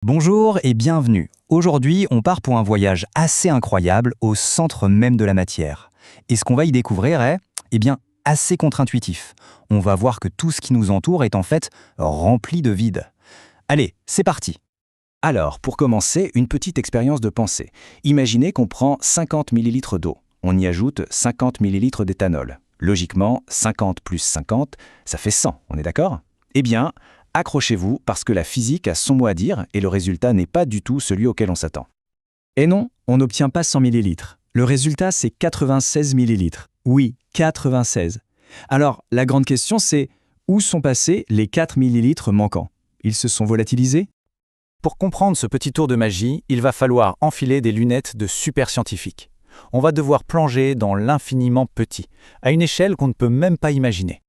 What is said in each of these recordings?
Bonjour et bienvenue. Aujourd'hui, on part pour un voyage assez incroyable au centre même de la matière. Et ce qu'on va y découvrir est, assez contre-intuitif. On va voir que tout ce qui nous entoure est en fait rempli de vide. Allez, c'est parti. Alors, pour commencer, une petite expérience de pensée. Imaginez qu'on prend 50 ml d'eau. On y ajoute 50 ml d'éthanol. Logiquement, 50 plus 50, ça fait 100, on est d'accord? Eh bien, accrochez-vous parce que la physique a son mot à dire et le résultat n'est pas du tout celui auquel on s'attend. Et non, on n'obtient pas 100 millilitres. Le résultat, c'est 96 millilitres. Oui, 96. Alors, la grande question, c'est où sont passés les 4 millilitres manquants? Ils se sont volatilisés? Pour comprendre ce petit tour de magie, il va falloir enfiler des lunettes de super scientifique. On va devoir plonger dans l'infiniment petit, à une échelle qu'on ne peut même pas imaginer.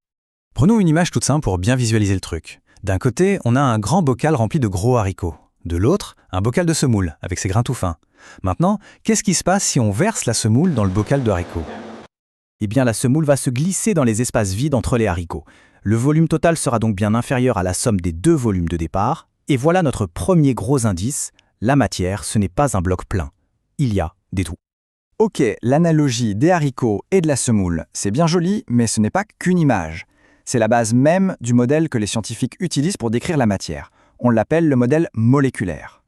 Prenons une image toute simple pour bien visualiser le truc. D'un côté, on a un grand bocal rempli de gros haricots. De l'autre, un bocal de semoule, avec ses grains tout fins. Maintenant, qu'est-ce qui se passe si on verse la semoule dans le bocal de haricots? Eh bien, la semoule va se glisser dans les espaces vides entre les haricots. Le volume total sera donc bien inférieur à la somme des deux volumes de départ. Et voilà notre premier gros indice, la matière, ce n'est pas un bloc plein. Il y a des trous. Ok, l'analogie des haricots et de la semoule, c'est bien joli, mais ce n'est pas qu'une image. C'est la base même du modèle que les scientifiques utilisent pour décrire la matière. On l'appelle le modèle moléculaire.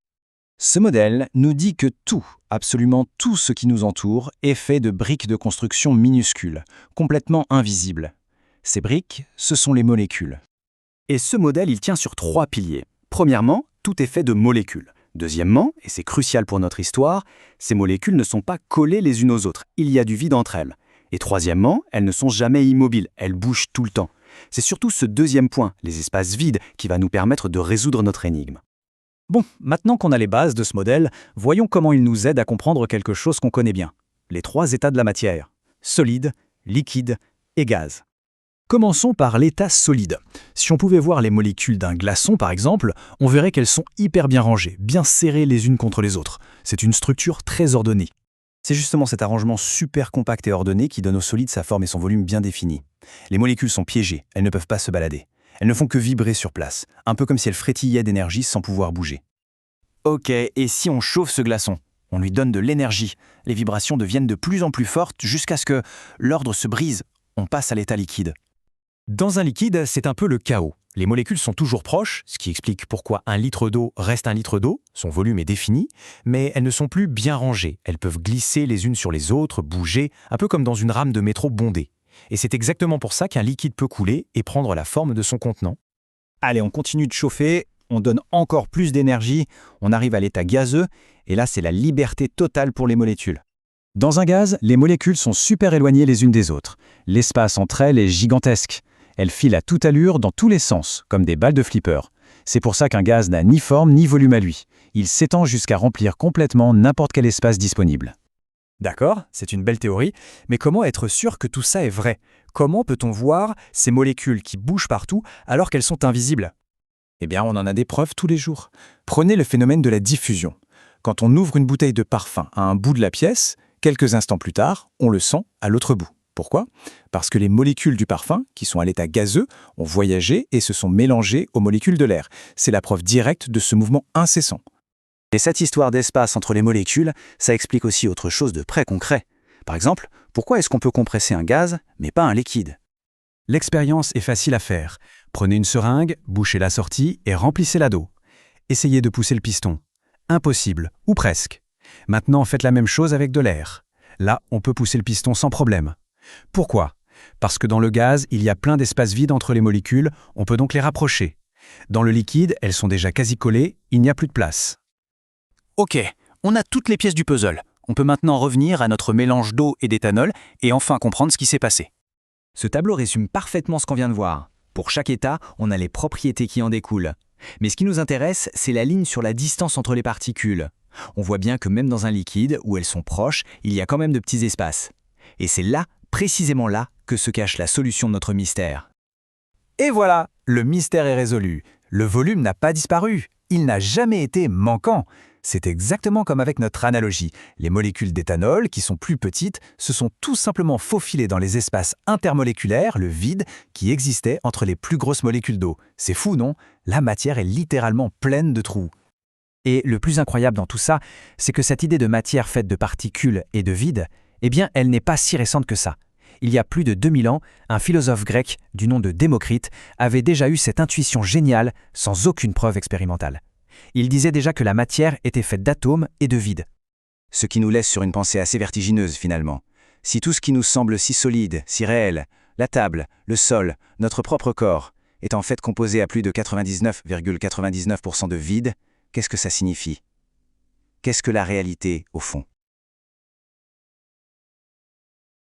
Ce modèle nous dit que tout, absolument tout ce qui nous entoure, est fait de briques de construction minuscules, complètement invisibles. Ces briques, ce sont les molécules. Et ce modèle, il tient sur trois piliers. Premièrement, tout est fait de molécules. Deuxièmement, et c'est crucial pour notre histoire, ces molécules ne sont pas collées les unes aux autres. Il y a du vide entre elles. Et troisièmement, elles ne sont jamais immobiles, elles bougent tout le temps. C'est surtout ce deuxième point, les espaces vides, qui va nous permettre de résoudre notre énigme. Bon, maintenant qu'on a les bases de ce modèle, voyons comment il nous aide à comprendre quelque chose qu'on connaît bien. Les trois états de la matière. Solide, liquide et gaz. Commençons par l'état solide. Si on pouvait voir les molécules d'un glaçon, par exemple, on verrait qu'elles sont hyper bien rangées, bien serrées les unes contre les autres. C'est une structure très ordonnée. C'est justement cet arrangement super compact et ordonné qui donne au solide sa forme et son volume bien définis. Les molécules sont piégées, elles ne peuvent pas se balader. Elles ne font que vibrer sur place, un peu comme si elles frétillaient d'énergie sans pouvoir bouger. Ok, et si on chauffe ce glaçon? On lui donne de l'énergie. Les vibrations deviennent de plus en plus fortes jusqu'à ce que l'ordre se brise. On passe à l'état liquide. Dans un liquide, c'est un peu le chaos. Les molécules sont toujours proches, ce qui explique pourquoi un litre d'eau reste un litre d'eau, son volume est défini, mais elles ne sont plus bien rangées. Elles peuvent glisser les unes sur les autres, bouger, un peu comme dans une rame de métro bondée. Et c'est exactement pour ça qu'un liquide peut couler et prendre la forme de son contenant. Allez, on continue de chauffer, on donne encore plus d'énergie, on arrive à l'état gazeux, et là c'est la liberté totale pour les molécules. Dans un gaz, les molécules sont super éloignées les unes des autres. L'espace entre elles est gigantesque. Elles filent à toute allure dans tous les sens, comme des balles de flipper. C'est pour ça qu'un gaz n'a ni forme ni volume à lui. Il s'étend jusqu'à remplir complètement n'importe quel espace disponible. D'accord, c'est une belle théorie, mais comment être sûr que tout ça est vrai? Comment peut-on voir ces molécules qui bougent partout alors qu'elles sont invisibles? Eh bien, on en a des preuves tous les jours. Prenez le phénomène de la diffusion. Quand on ouvre une bouteille de parfum à un bout de la pièce, quelques instants plus tard, on le sent à l'autre bout. Pourquoi? Parce que les molécules du parfum, qui sont à l'état gazeux, ont voyagé et se sont mélangées aux molécules de l'air. C'est la preuve directe de ce mouvement incessant. Et cette histoire d'espace entre les molécules, ça explique aussi autre chose de très concret. Par exemple, pourquoi est-ce qu'on peut compresser un gaz, mais pas un liquide? L'expérience est facile à faire. Prenez une seringue, bouchez la sortie et remplissez-la d'eau. Essayez de pousser le piston. Impossible, ou presque. Maintenant, faites la même chose avec de l'air. Là, on peut pousser le piston sans problème. Pourquoi? Parce que dans le gaz, il y a plein d'espaces vides entre les molécules, on peut donc les rapprocher. Dans le liquide, elles sont déjà quasi collées, il n'y a plus de place. Ok, on a toutes les pièces du puzzle. On peut maintenant revenir à notre mélange d'eau et d'éthanol et enfin comprendre ce qui s'est passé. Ce tableau résume parfaitement ce qu'on vient de voir. Pour chaque état, on a les propriétés qui en découlent. Mais ce qui nous intéresse, c'est la ligne sur la distance entre les particules. On voit bien que même dans un liquide, où elles sont proches, il y a quand même de petits espaces. Et c'est là, précisément là, que se cache la solution de notre mystère. Et voilà, le mystère est résolu. Le volume n'a pas disparu. Il n'a jamais été manquant. C'est exactement comme avec notre analogie. Les molécules d'éthanol, qui sont plus petites, se sont tout simplement faufilées dans les espaces intermoléculaires, le vide, qui existait entre les plus grosses molécules d'eau. C'est fou, non? La matière est littéralement pleine de trous. Et le plus incroyable dans tout ça, c'est que cette idée de matière faite de particules et de vide, eh bien, elle n'est pas si récente que ça. Il y a plus de 2000 ans, un philosophe grec du nom de Démocrite avait déjà eu cette intuition géniale sans aucune preuve expérimentale. Il disait déjà que la matière était faite d'atomes et de vide. Ce qui nous laisse sur une pensée assez vertigineuse finalement. Si tout ce qui nous semble si solide, si réel, la table, le sol, notre propre corps, est en fait composé à plus de 99,99% de vide, qu'est-ce que ça signifie? Qu'est-ce que la réalité, au fond?